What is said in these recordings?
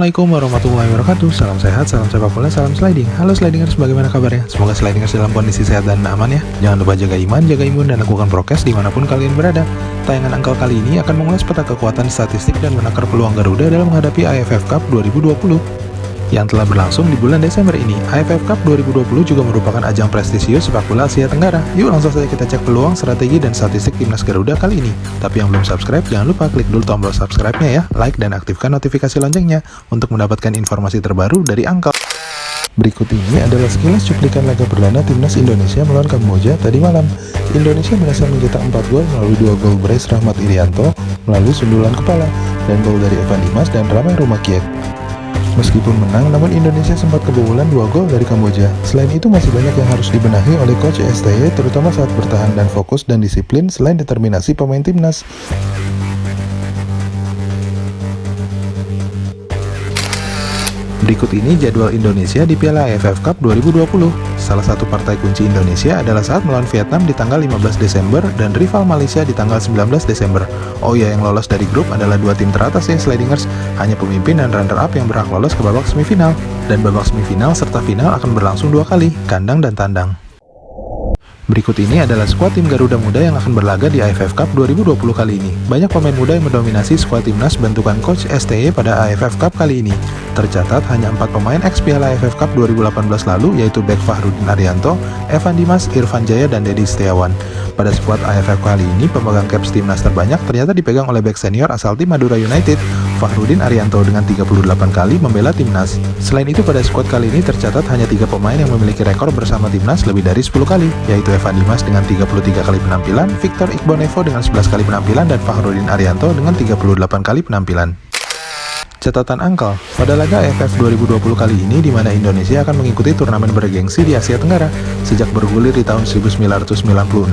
Assalamualaikum warahmatullahi wabarakatuh. Salam sehat, salam sepak bola, salam sliding. Halo slidingers, bagaimana kabarnya? Semoga slidingers dalam kondisi sehat dan aman ya. Jangan lupa jaga iman, jaga imun, dan lakukan prokes dimanapun kalian berada. Tayangan Angkal kali ini akan mengulas peta kekuatan statistik dan menakar peluang Garuda dalam menghadapi AFF Cup 2020 yang telah berlangsung di bulan Desember ini. AFF Cup 2020 juga merupakan ajang prestisius sepak bola Asia Tenggara. Yuk langsung saja kita cek peluang, strategi, dan statistik timnas Garuda kali ini. Tapi yang belum subscribe, jangan lupa klik dulu tombol subscribe-nya ya, like dan aktifkan notifikasi loncengnya untuk mendapatkan informasi terbaru dari Angkal. Berikut ini adalah sekilas cuplikan laga perdana timnas Indonesia melawan Kamboja tadi malam. Indonesia berhasil mencetak 4 gol melalui 2 gol brace Rahmat Irianto melalui sundulan kepala dan gol dari Evan Dimas dan Ramai Rumakiek. Meskipun menang, namun Indonesia sempat kebobolan 2 gol dari Kamboja. Selain itu masih banyak yang harus dibenahi oleh Coach STY, terutama saat bertahan dan fokus dan disiplin selain determinasi pemain timnas. Berikut ini jadwal Indonesia di Piala AFF Cup 2020. Salah satu partai kunci Indonesia adalah saat melawan Vietnam di tanggal 15 Desember dan rival Malaysia di tanggal 19 Desember. Oh ya, yang lolos dari grup adalah 2 tim teratas ya slidingers, hanya pemimpin dan runner-up yang berhak lolos ke babak semifinal. Dan babak semifinal serta final akan berlangsung 2 kali, kandang dan tandang. Berikut ini adalah skuad tim Garuda Muda yang akan berlaga di AFF Cup 2020 kali ini. Banyak pemain muda yang mendominasi skuad timnas bentukan Coach STY pada AFF Cup kali ini. Tercatat hanya 4 pemain ex Piala AFF Cup 2018 lalu, yaitu bek Fahrudin Arianto, Evan Dimas, Irfan Jaya, dan Dedi Setiawan. Pada skuad AFF kali ini, pemegang caps timnas terbanyak ternyata dipegang oleh bek senior asal tim Madura United, Fahrudin Arianto dengan 38 kali membela timnas. Selain itu, pada skuad kali ini tercatat hanya 3 pemain yang memiliki rekor bersama timnas lebih dari 10 kali, yaitu Evan Dimas dengan 33 kali penampilan, Victor Iqbonevo dengan 11 kali penampilan, dan Fahrudin Arianto dengan 38 kali penampilan. Catatan Angkal, pada laga AFF 2020 kali ini di mana Indonesia akan mengikuti turnamen bergengsi di Asia Tenggara. Sejak bergulir di tahun 1996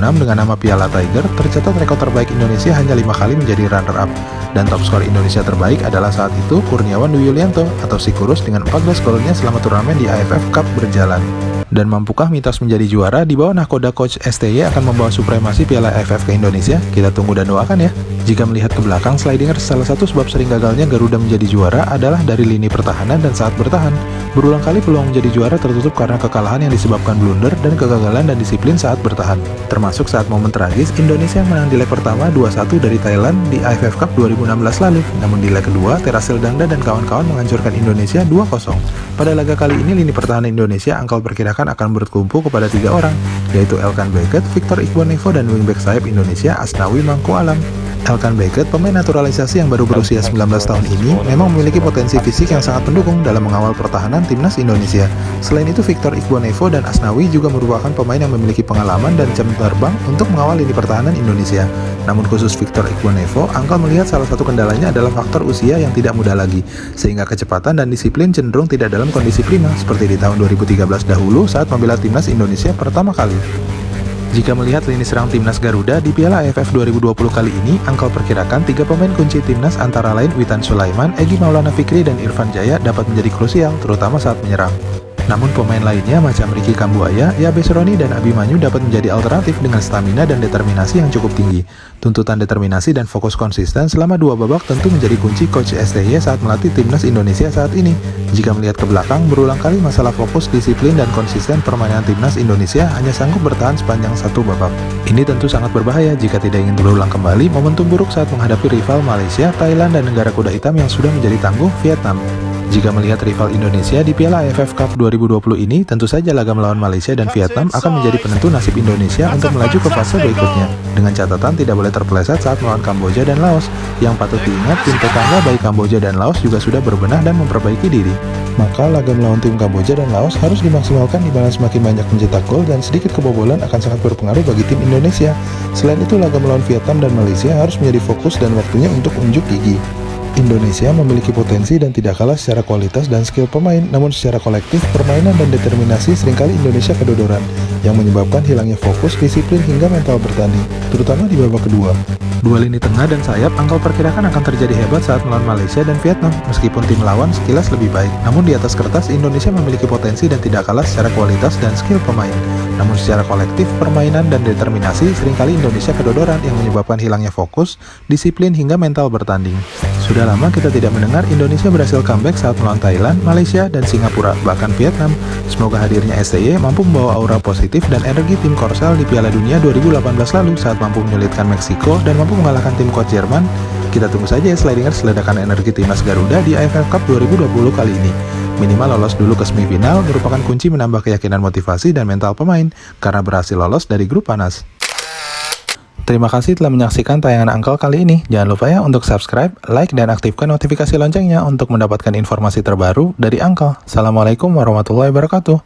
dengan nama Piala Tiger, tercatat rekor terbaik Indonesia hanya 5 kali menjadi runner-up. Dan top skor Indonesia terbaik adalah saat itu Kurniawan Dwi Yulianto atau si Kurus dengan 14 golnya selama turnamen di AFF Cup berjalan. Dan mampukah mitos menjadi juara di bawah nahkoda Coach STY akan membawa supremasi Piala AFF ke Indonesia? Kita tunggu dan doakan ya. Jika melihat ke belakang slidingers, salah satu sebab sering gagalnya Garuda menjadi juara adalah dari lini pertahanan dan saat bertahan. Berulang kali peluang menjadi juara tertutup karena kekalahan yang disebabkan blunder dan kegagalan dan disiplin saat bertahan. Termasuk saat momen tragis Indonesia yang menang di leg pertama 2-1 dari Thailand di AFF Cup 2016 lalu. Namun di leg kedua, Terasil Dangda dan kawan-kawan menghancurkan Indonesia 2-0. Pada laga kali ini, lini pertahanan Indonesia Angkal perkirakan akan bertumpu kepada 3 orang, yaitu Elkan Beckett, Victor Iqbonevo, dan wingback sayap Indonesia Asnawi Mangku Alam. Elkan Beckett, pemain naturalisasi yang baru berusia 19 tahun ini, memang memiliki potensi fisik yang sangat mendukung dalam mengawal pertahanan timnas Indonesia. Selain itu, Victor Iqbonevo dan Asnawi juga merupakan pemain yang memiliki pengalaman dan jam terbang untuk mengawal lini pertahanan Indonesia. Namun khusus Victor Iqbonevo, Angkal melihat salah satu kendalanya adalah faktor usia yang tidak muda lagi, sehingga kecepatan dan disiplin cenderung tidak dalam kondisi prima, seperti di tahun 2013 dahulu saat membela timnas Indonesia pertama kali. Jika melihat lini serang timnas Garuda di Piala AFF 2020 kali ini, Angkal perkirakan 3 pemain kunci timnas antara lain Witan Sulaiman, Egy Maulana Fikri, dan Irfan Jaya dapat menjadi krusial, terutama saat menyerang. Namun pemain lainnya macam Ricky Kambuaya, Yabes Roni, dan Abimanyu dapat menjadi alternatif dengan stamina dan determinasi yang cukup tinggi. Tuntutan determinasi dan fokus konsisten selama 2 babak tentu menjadi kunci Coach STY saat melatih timnas Indonesia saat ini. Jika melihat ke belakang, berulang kali masalah fokus, disiplin, dan konsisten permainan timnas Indonesia hanya sanggup bertahan sepanjang 1 babak. Ini tentu sangat berbahaya jika tidak ingin berulang kembali momentum buruk saat menghadapi rival Malaysia, Thailand, dan negara kuda hitam yang sudah menjadi tangguh Vietnam. Jika melihat rival Indonesia di Piala AFF Cup 2020 ini, tentu saja laga melawan Malaysia dan Vietnam akan menjadi penentu nasib Indonesia untuk melaju ke fase berikutnya. Dengan catatan tidak boleh terpeleset saat melawan Kamboja dan Laos. Yang patut diingat, tim tetangga baik Kamboja dan Laos juga sudah berbenah dan memperbaiki diri. Maka laga melawan tim Kamboja dan Laos harus dimaksimalkan di mana semakin banyak mencetak gol dan sedikit kebobolan akan sangat berpengaruh bagi tim Indonesia. Selain itu, laga melawan Vietnam dan Malaysia harus menjadi fokus dan waktunya untuk unjuk gigi. Indonesia memiliki potensi dan tidak kalah secara kualitas dan skill pemain, namun secara kolektif, permainan dan determinasi seringkali Indonesia kedodoran, yang menyebabkan hilangnya fokus, disiplin, hingga mental bertanding, terutama di babak kedua. 2 lini tengah dan sayap Angkal perkirakan akan terjadi hebat saat melawan Malaysia dan Vietnam, meskipun tim lawan sekilas lebih baik. Namun di atas kertas, Indonesia memiliki potensi dan tidak kalah secara kualitas dan skill pemain. Namun secara kolektif, permainan dan determinasi seringkali Indonesia kedodoran yang menyebabkan hilangnya fokus, disiplin, hingga mental bertanding. Sudah lama kita tidak mendengar Indonesia berhasil comeback saat melawan Thailand, Malaysia, dan Singapura, bahkan Vietnam. Semoga hadirnya STY mampu membawa aura positif dan energi tim Korsel di Piala Dunia 2018 lalu saat mampu menyulitkan Meksiko dan mampu mengalahkan tim kuat Jerman. Kita tunggu saja ya slidingers ledakan energi timnas Garuda di AFF Cup 2020 kali ini. Minimal lolos dulu ke semifinal merupakan kunci menambah keyakinan motivasi dan mental pemain karena berhasil lolos dari grup panas. Terima kasih telah menyaksikan tayangan Uncle kali ini. Jangan lupa ya untuk subscribe, like, dan aktifkan notifikasi loncengnya untuk mendapatkan informasi terbaru dari Uncle. Assalamualaikum warahmatullahi wabarakatuh.